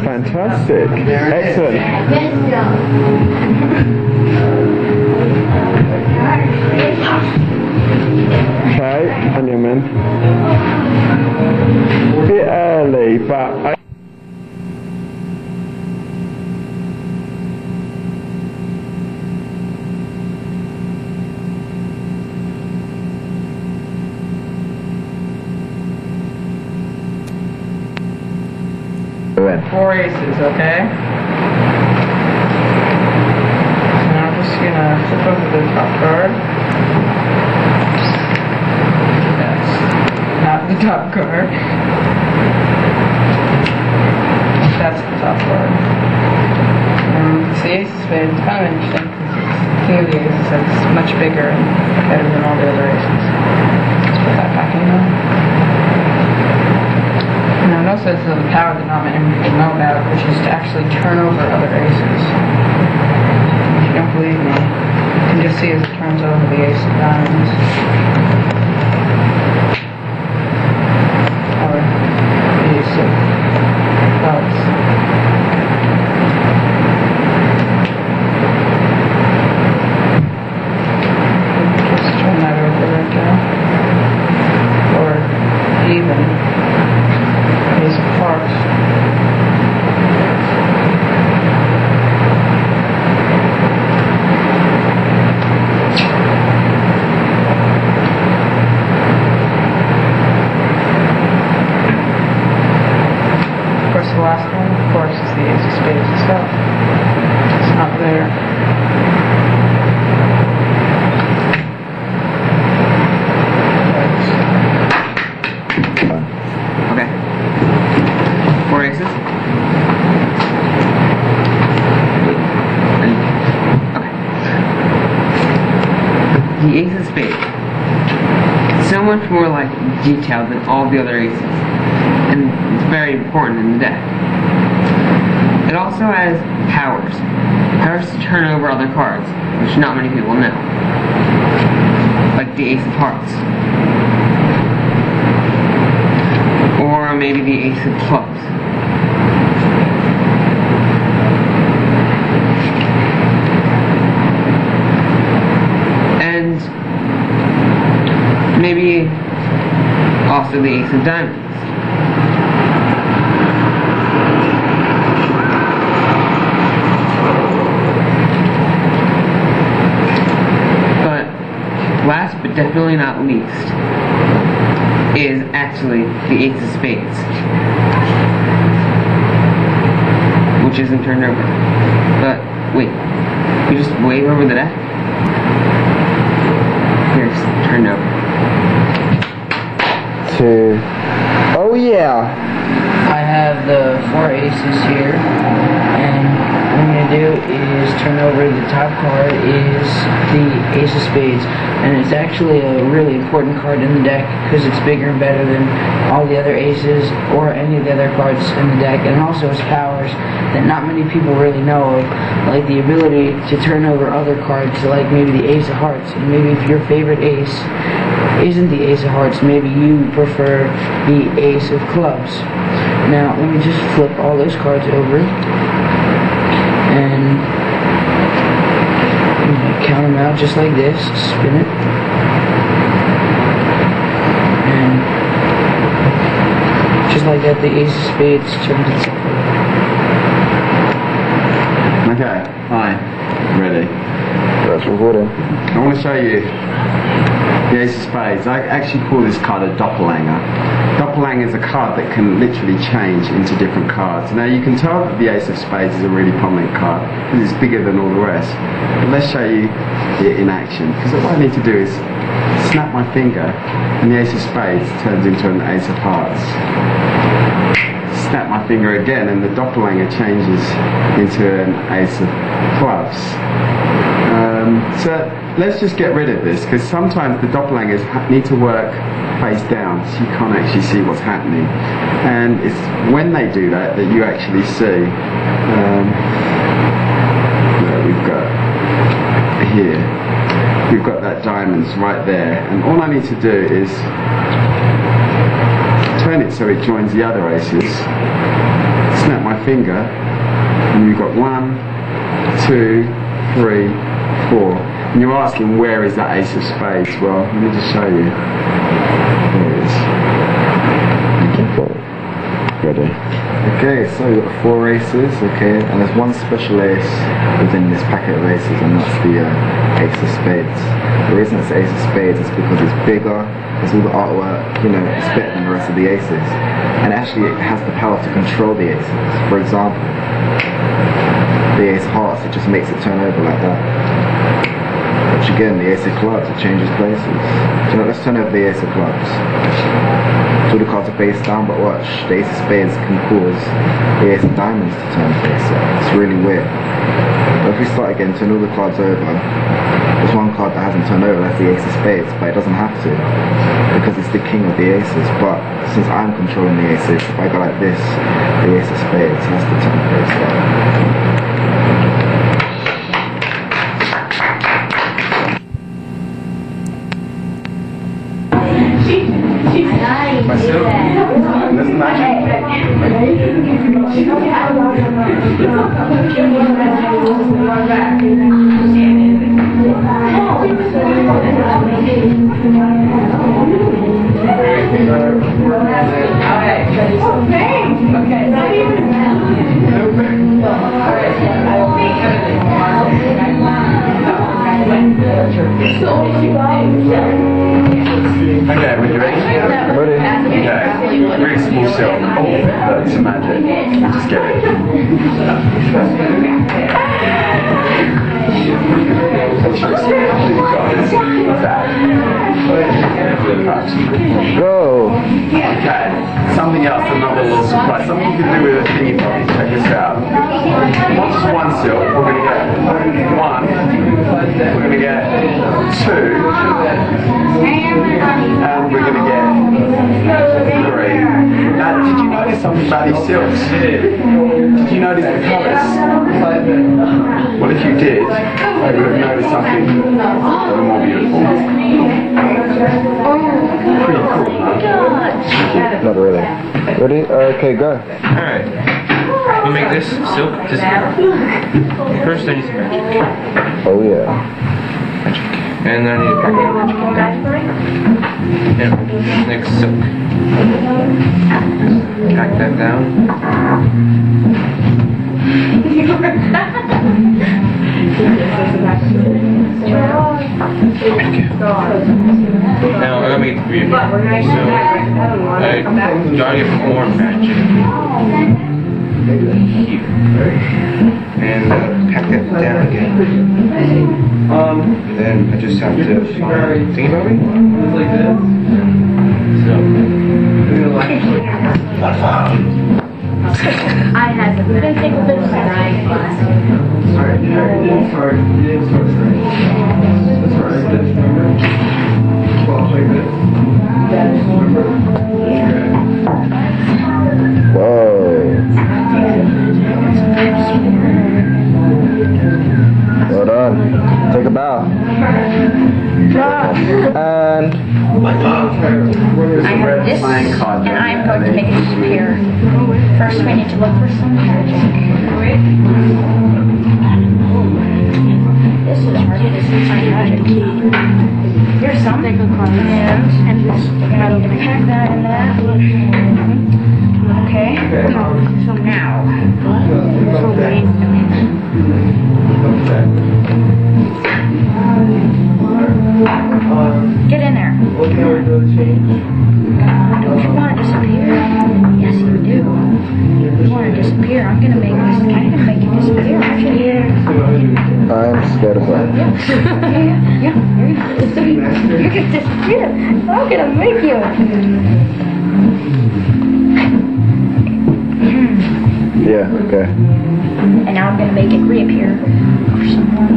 fantastic. Excellent. Okay, and your man. A bit early, but Four aces, okay? So now I'm just gonna flip over the top card. That's not the top card. That's the top card. See, ace of spades is kind of interesting because it's king of the aces, so it's much bigger and better than all the other aces. Let's put that back in there. Now, notice this is the power that not many people know about, which is to actually turn over other aces. If you don't believe me, you can just see as it turns over the ace of diamonds. Or the ace of clubs. Just turn that over right there. Or even ace of hearts. Of course, the last one, of course, is the ace of spades itself. It's not there. The ace of spades. It's so much more like detailed than all the other aces, and it's very important in the deck. It also has powers. Powers to turn over other cards, which not many people know. Like the ace of hearts. Or maybe the ace of clubs. Maybe also the ace of diamonds. But last but definitely not least is actually the ace of spades, which isn't turned over. But wait, you just wave over the deck? Here's turned over. Oh yeah! I have the four aces here, and what I'm going to do is turn over the top card is the ace of spades, and it's actually a really important card in the deck because it's bigger and better than all the other aces or any of the other cards in the deck, and also has powers that not many people really know of, like the ability to turn over other cards, like maybe the ace of hearts, and maybe if your favorite ace isn't the ace of hearts, maybe you prefer the ace of clubs. Now, let me just flip all those cards over and count them out just like this, spin it, and just like that, the ace of spades turns itself over. Okay, hi, ready. That's recording. I want to show you the ace of spades. I actually call this card a doppelganger. Doppelganger is a card that can literally change into different cards. Now you can tell that the ace of spades is a really prominent card because it's bigger than all the rest. But let's show you it in action. Because what I need to do is snap my finger and the ace of spades turns into an ace of hearts. Snap my finger again and the doppelganger changes into an ace of clubs. So let's just get rid of this, because sometimes the doppelgangers need to work face down so you can't actually see what's happening, and it's when they do that that you actually see we've got that diamonds right there, and all I need to do is turn it so it joins the other aces, snap my finger, and you've got 1, 2, 3, 4. And you're asking, where is that ace of spades? Well, let me just show you. There it is. Ready. Okay, so we've got 4 aces, okay, and there's one special ace within this packet of aces, and that's the ace of spades. The reason it's ace of spades is because it's bigger, it's all the artwork, you know, it's better than the rest of the aces. And actually it has the power to control the aces. For example, the ace of hearts, it just makes it turn over like that. Which again, the ace of clubs, it changes places. So let's turn over the ace of clubs. All the cards are face down, but watch, the ace of spades can cause the ace of diamonds to turn face up. It's really weird. But if we start again, turn all the cards over, there's one card that hasn't turned over, that's the ace of spades, but it doesn't have to, because it's the king of the aces. But since I'm controlling the aces, if I go like this, the ace of spades has to turn face up. Myself? That's magic. Okay, when you're ready? Ready. Okay, very small cell. Oh, that's magic. Just get it. Go. Okay, something else, another little surprise. Something you can do with a thingy bobby. Check this out. Not just one silk, we're going to get 1, we're going to get 2, and we're going to get 3. Now, did you notice something about these silks? Did you notice the colours? Well, if you did, you would have noticed something even more beautiful. Pretty cool, huh? Not really. Ready? Okay, go. Alright. We'll make this silk disappear. First I need some magic. Oh yeah. Magic. And then I need a packet of magic. And next silk. Pack that down. Now I gotta make it weird. So I gotta get more magic here. And pack that down again. Then I just have to think about it. I had the been taking a bit of science class. Whoa. Well done. Take a bow. And I have this, and I'm going to make it disappear. First, we need to look for some magic. This is hard. This is my magic key. Here's some. And this. We're going to pack that in there. Okay. So now. Get in there. Don't you want to disappear? Yes, you do. You want to disappear? I'm gonna make this. I'm gonna make you disappear. I'm scared of that. Yeah. You're gonna disappear. I'm gonna make you. Yeah. Okay. And now I'm gonna make it reappear. For someone.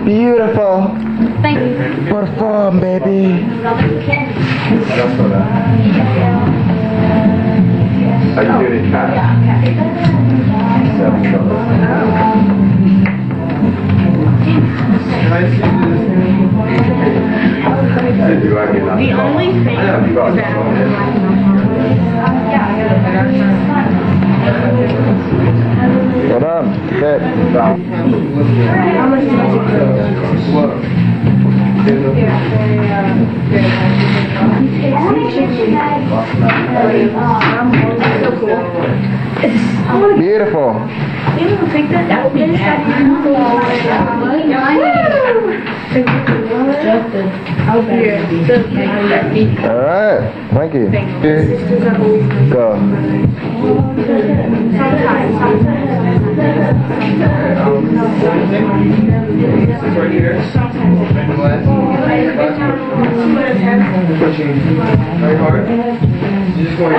Beautiful. Thank you. Perform, baby. Are you doing it fast? $7. The only thing Well done. Good. Beautiful. You don't think that would be bad? All right. Thank you. Go. Right here. Pushing very hard. You just want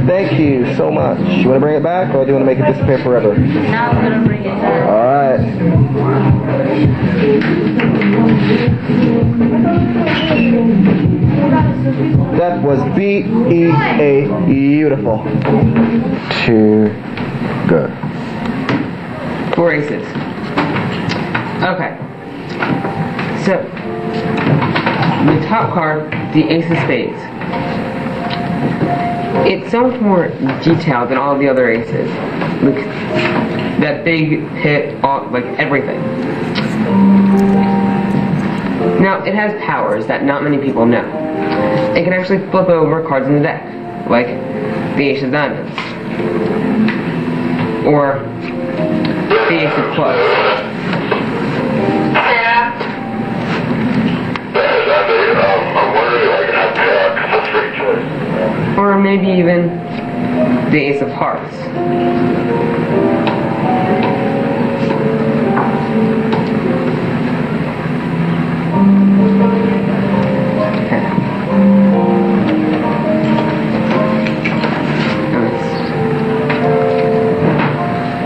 Thank you so much. You want to bring it back, or do you want to make it disappear forever? Now I'm gonna bring it back. All right. That was beautiful. Too good. 4 aces. Okay. So, the top card, the ace of spades. It's so much more detailed than all the other aces. Like, that big hit, like everything. Now, it has powers that not many people know. It can actually flip over cards in the deck, like the ace of diamonds. Or the ace of clubs. Or maybe even the ace of hearts.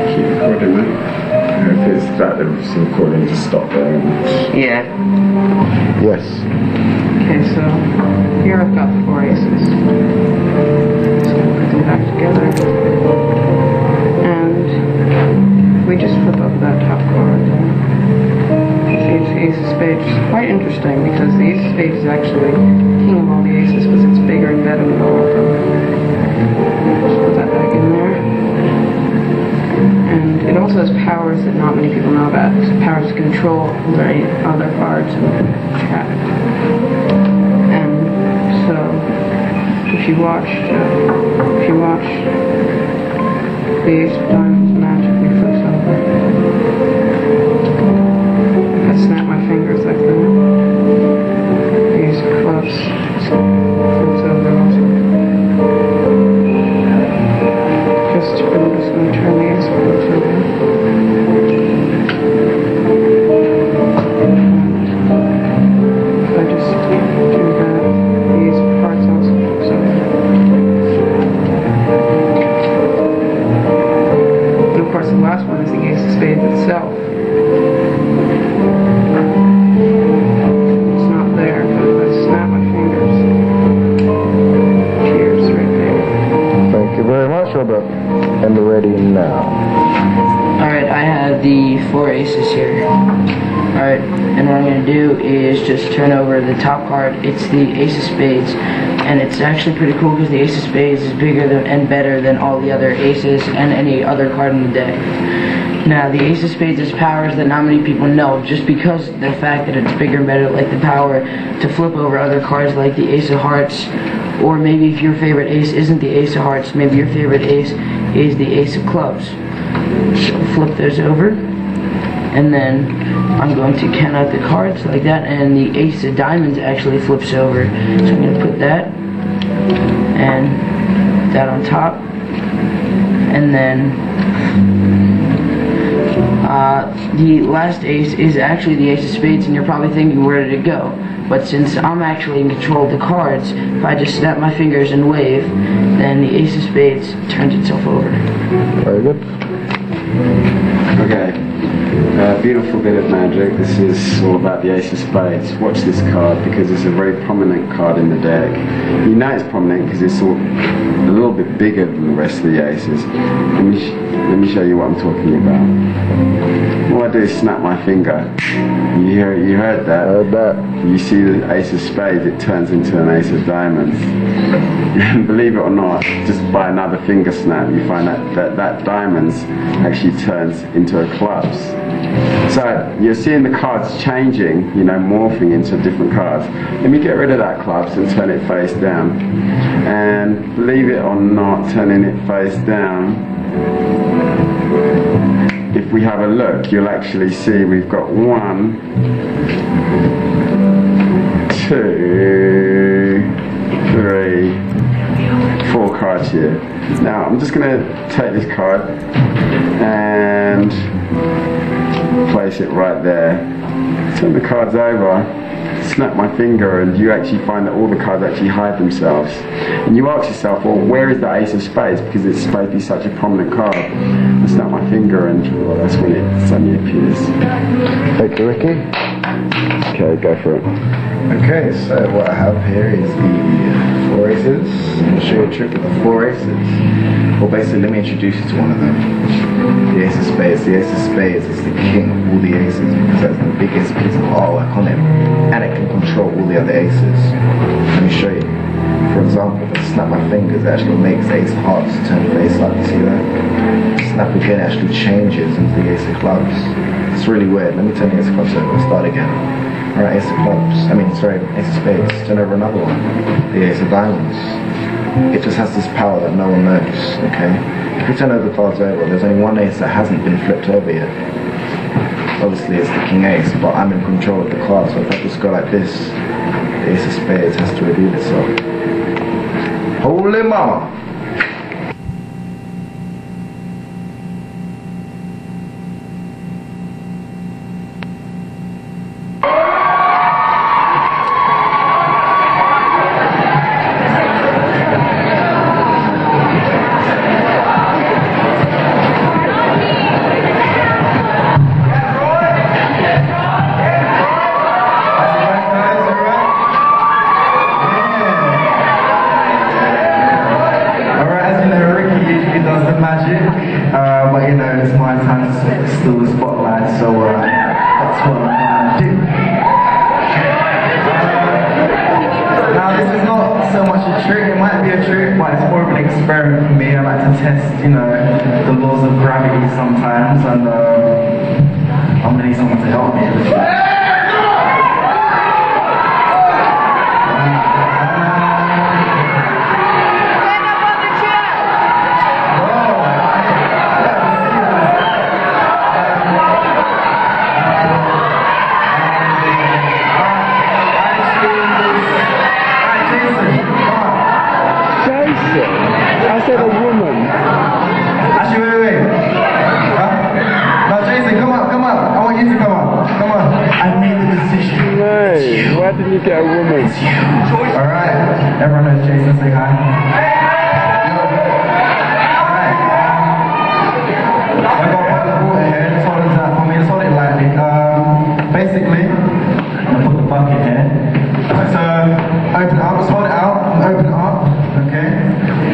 Keep recording, mate. If it's that, the recording just stop there. Yeah. Yes. Okay, so here I've got the 4 aces. So I'll put them back together. And we just flip over that top card. It's the ace of spades. It's quite interesting because the ace of spades is actually king of all the aces because it's bigger and better than all of them. Just put that back in there. And it also has powers that not many people know about. It's powers to control the other cards and track. And so, if you watch the ace of diamonds magically flips over. If I snap my fingers like that, the ace of clubs flips over also. I'm just going to turn the ace of clubs over. If I just do that, the ace of hearts also flips over. And of course the last one is the ace of spades itself. It's not there, but if I snap my fingers, cheers right there. Thank you very much, Robert. And ready now. Alright, I have the 4 aces here. Alright, and what I'm going to do is just turn over the top card. It's the ace of spades, and it's actually pretty cool because the ace of spades is bigger than, and better than all the other aces and any other card in the deck. Now, the ace of spades has powers that not many people know, just because the fact that it's bigger and better, like the power to flip over other cards like the ace of hearts, or maybe if your favorite ace isn't the ace of hearts, maybe your favorite ace is the ace of clubs. So flip those over, and then I'm going to count out the cards like that, and the ace of diamonds actually flips over. So I'm going to put that, and that on top, and then the last ace is actually the ace of spades, and you're probably thinking, where did it go? But since I'm actually in control of the cards, if I just snap my fingers and wave, then the ace of spades turns itself over. Very good. Okay, beautiful bit of magic. This is all about the Ace of Spades. Watch this card because it's a very prominent card in the deck. You know it's prominent because it's a little bit bigger than the rest of the aces. Let me show you what I'm talking about. All I do is snap my finger. You heard that? I heard that. You see the Ace of Spades, it turns into an Ace of Diamonds. And believe it or not, just by another finger snap, you find that diamonds actually turns into a clubs. So you're seeing the cards changing, you know, morphing into different cards. Let me get rid of that clubs and turn it face down. And believe it or not, turning it face down, if we have a look, you'll actually see we've got 1, 2, 3, 4 cards here. Now I'm just going to take this card and place it right there. Turn the cards over, snap my finger, and you actually find that all the cards actually hide themselves. And you ask yourself, well, where is the Ace of Spades? Because it's supposed to be such a prominent card. I snap my finger and well, that's when it suddenly appears. Thank you, Ricky. Okay, go for it. Okay, so what I have here is the 4 aces. I'm going to show you a trick with the 4 aces. Well, basically, let me introduce you to one of them. The Ace of Spades. The Ace of Spades is the king of all the aces because that's the biggest piece of artwork on it, and it can control all the other aces. Let me show you. For example, if I snap my fingers, it actually makes Ace of Hearts turn face up. You see that? Snap again, it actually changes into the Ace of Clubs. It's really weird. Let me turn the Ace of Clubs over. Start again. Alright, Ace of Clubs. Ace of Spades. Turn over another one. The Ace of Diamonds. It just has this power that no one knows, okay? If you turn over the cards over, there's only one ace that hasn't been flipped over yet. Obviously it's the King Ace, but I'm in control of the card, so if I just go like this, the Ace of Spades has to reveal itself. Holy mama! But you know, it's my time to steal the spotlight, so that's what I'm trying to do. Now this is not so much a trick, it might be a trick, but it's more of an experiment for me. I like to test, you know, the laws of gravity sometimes, and I'm gonna need someone to help me. I said a woman. Actually, wait. No, Jason, come on. I want you to come on. Come on. I made the decision. Hey, why didn't you get a woman? Alright. Everyone knows Jason, say hi. Alright. I've got a bottle of water here. Just hold it out for me. Just hold it lightly. Basically, I'm going to put the bucket here. So, open it up. Just hold it out and open it up. Okay?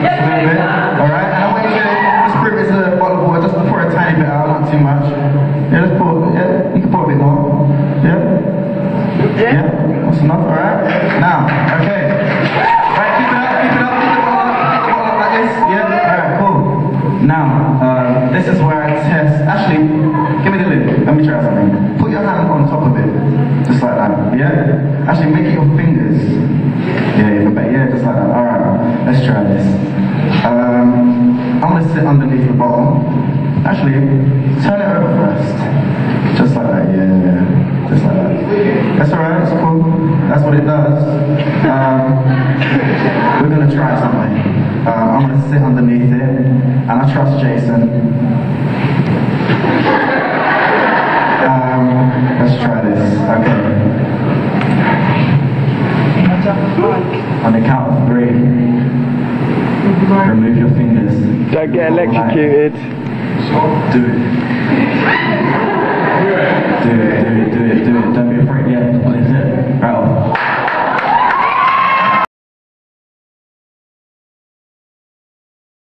Just a little bit. Alright? And I want you to just prove it's a bottle of water. Just pour a tiny bit out, not too much. Yeah, just pour. Yeah, you can pour a bit more. Yeah? Yeah? That's enough, alright? Now, okay. Right, keep it up. Keep the bottle up like this. Yeah? Alright, cool. Now, this is where I test. Actually, give me the lid. Let me try something. Put your hand on top of it. Just like that. Yeah? Actually, make it your fingers. Yeah, just like that. Alright, let's try this. I'm going to sit underneath the bottle. Actually, turn it over first. Just like that, yeah. Just like that. That's alright, that's cool. That's what it does. We're going to try something. I'm going to sit underneath it, and I trust Jason. Let's try this. Okay. On the count of 3, remove your fingers. Don't get electrocuted. Do it. Do it. Don't be afraid. Yeah, what is it?